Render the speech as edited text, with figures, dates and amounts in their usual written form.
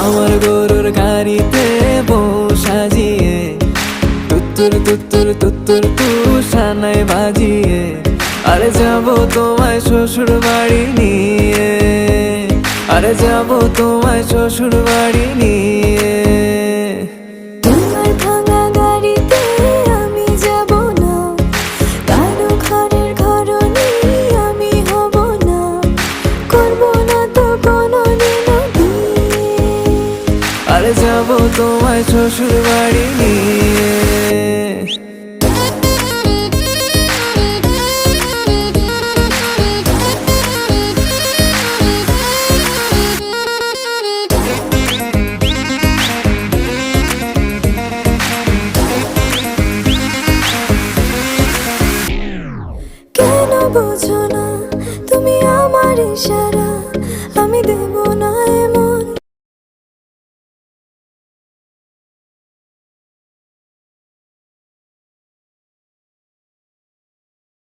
আমার গরুর গাড়িতে বউ সাজিয়ে তুত্তুর তুত্তুর তুত্তুর তুষানায় বাজিয়ে আরে যাবো তোমায় শ্বশুর বাড়ি নিয়ে, আরে যাবো তোমায় শ্বশুর বাড়ি নিয়ে। তোমার ভাঙা গাড়িতে আমি যাব না, কারো ঘরের ঘরনি আমি হব না, করব না তো কোনোদিনও বিয়ে। আরে যাবো তোমায় শ্বশুর বাড়ি নিয়ে।